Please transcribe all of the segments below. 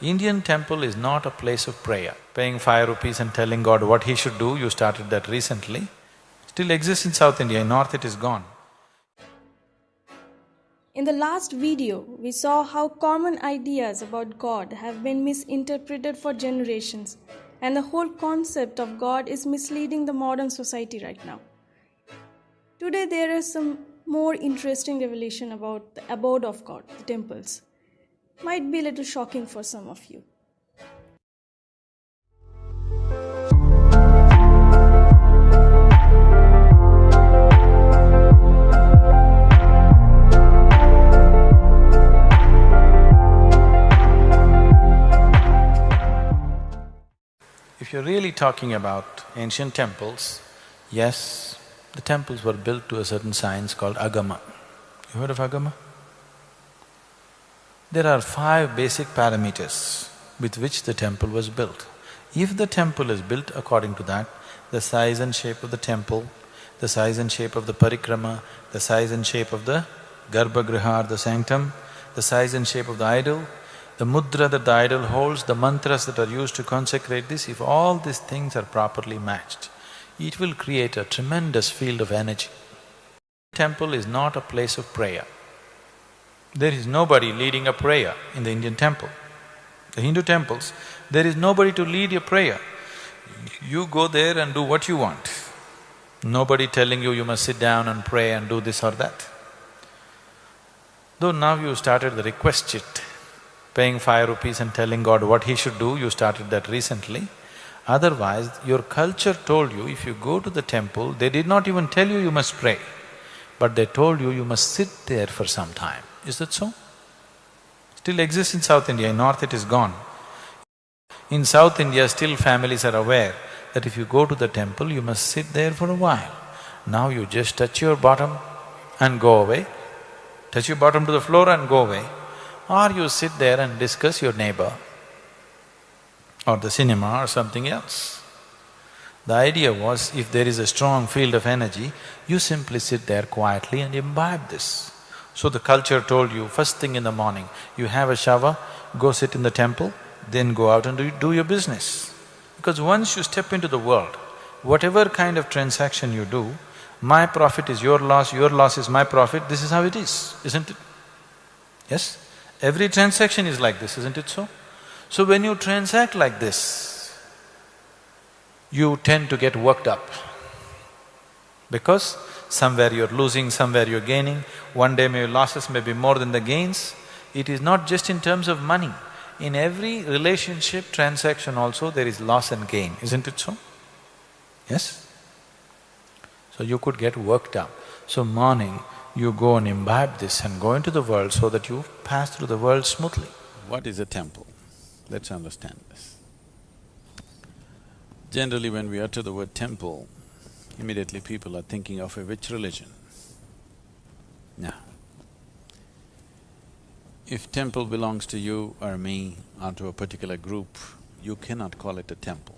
Indian temple is not a place of prayer. Paying 5 rupees and telling God what he should do, you started that recently, still exists in South India, in North it is gone. In the last video, we saw how common ideas about God have been misinterpreted for generations, and the whole concept of God is misleading the modern society right now. Today there is some more interesting revelation about the abode of God, the temples. Might be a little shocking for some of you. If you're really talking about ancient temples, yes, the temples were built to a certain science called agama. You heard of agama? There are 5 basic parameters with which the temple was built. If the temple is built according to that, the size and shape of the temple, the size and shape of the parikrama, the size and shape of the garbhagriha or the sanctum, the size and shape of the idol, the mudra that the idol holds, the mantras that are used to consecrate this, if all these things are properly matched, it will create a tremendous field of energy. Temple is not a place of prayer. There is nobody leading a prayer in the Indian temple. The Hindu temples, there is nobody to lead your prayer. You go there and do what you want. Nobody telling you must sit down and pray and do this or that. Though now you started the request sheet, paying 5 rupees and telling God what he should do, you started that recently. Otherwise, your culture told you if you go to the temple, they did not even tell you must pray, but they told you must sit there for some time. Is that so? Still exists in South India, in North it is gone. In South India, still families are aware that if you go to the temple, you must sit there for a while. Now you just touch your bottom and go away, touch your bottom to the floor and go away, or you sit there and discuss your neighbor or the cinema or something else. The idea was, if there is a strong field of energy, you simply sit there quietly and imbibe this. So the culture told you, first thing in the morning, you have a shower, go sit in the temple, then go out and do your business. Because once you step into the world, whatever kind of transaction you do, my profit is your loss is my profit, this is how it is, isn't it? Yes? Every transaction is like this, isn't it so? So when you transact like this, you tend to get worked up because somewhere you're losing, somewhere you're gaining. One day your losses may be more than the gains. It is not just in terms of money. In every relationship, transaction also, there is loss and gain, isn't it so? Yes? So you could get worked up. So morning, you go and imbibe this and go into the world so that you pass through the world smoothly. What is a temple? Let's understand this. Generally, when we utter the word temple, immediately people are thinking of which religion? No. If temple belongs to you or me or to a particular group, you cannot call it a temple.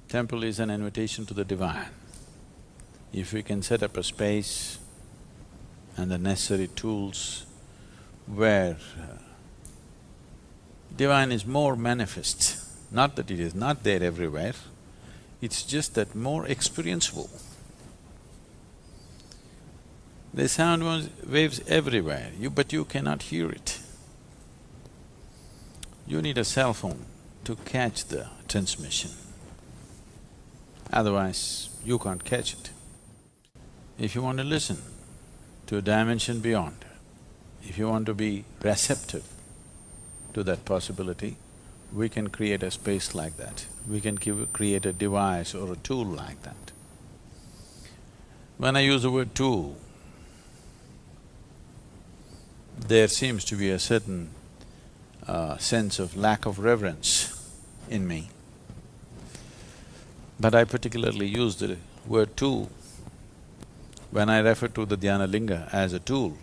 Temple is an invitation to the divine. If we can set up a space and the necessary tools where divine is more manifest, not that it is not there everywhere, it's just that more experienceable. There's sound waves everywhere, but you cannot hear it. You need a cell phone to catch the transmission, otherwise you can't catch it. If you want to listen to a dimension beyond, if you want to be receptive to that possibility, we can create a space like that. We can create a device or a tool like that. When I use the word tool, there seems to be a certain sense of lack of reverence in me. But I particularly use the word tool. When I refer to the Dhyana Linga as a tool,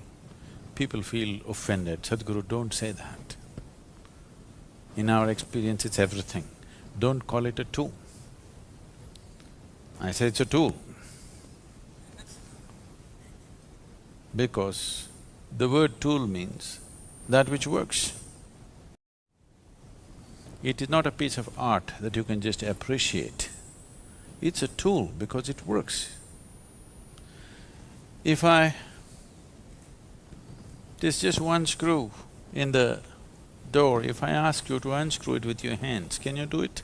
people feel offended. Sadhguru, don't say that. In our experience, it's everything. Don't call it a tool. I say it's a tool. Because the word tool means that which works. It is not a piece of art that you can just appreciate. It's a tool because it works. There's just one screw in the door, if I ask you to unscrew it with your hands, can you do it?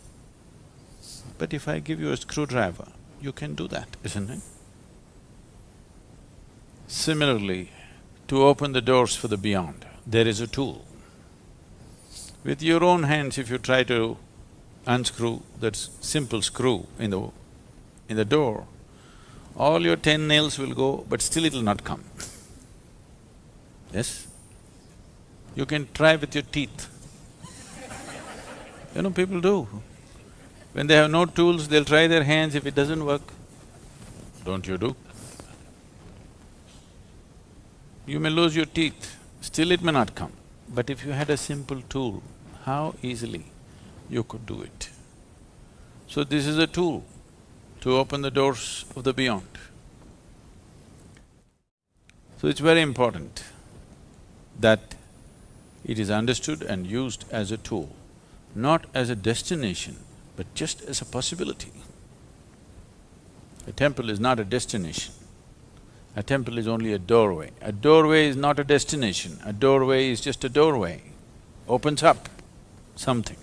But if I give you a screwdriver, you can do that, isn't it? Similarly, to open the doors for the beyond, there is a tool. With your own hands, if you try to unscrew that simple screw in the door, all your 10 nails will go, but still it'll not come. Yes? You can try with your teeth. You know, people do. When they have no tools, they'll try their hands, if it doesn't work, don't you do? You may lose your teeth, still it may not come. But if you had a simple tool, how easily you could do it. So this is a tool to open the doors of the beyond. So it's very important that it is understood and used as a tool, not as a destination, but just as a possibility. A temple is not a destination. A temple is only a doorway. A doorway is not a destination. A doorway is just a doorway, opens up something.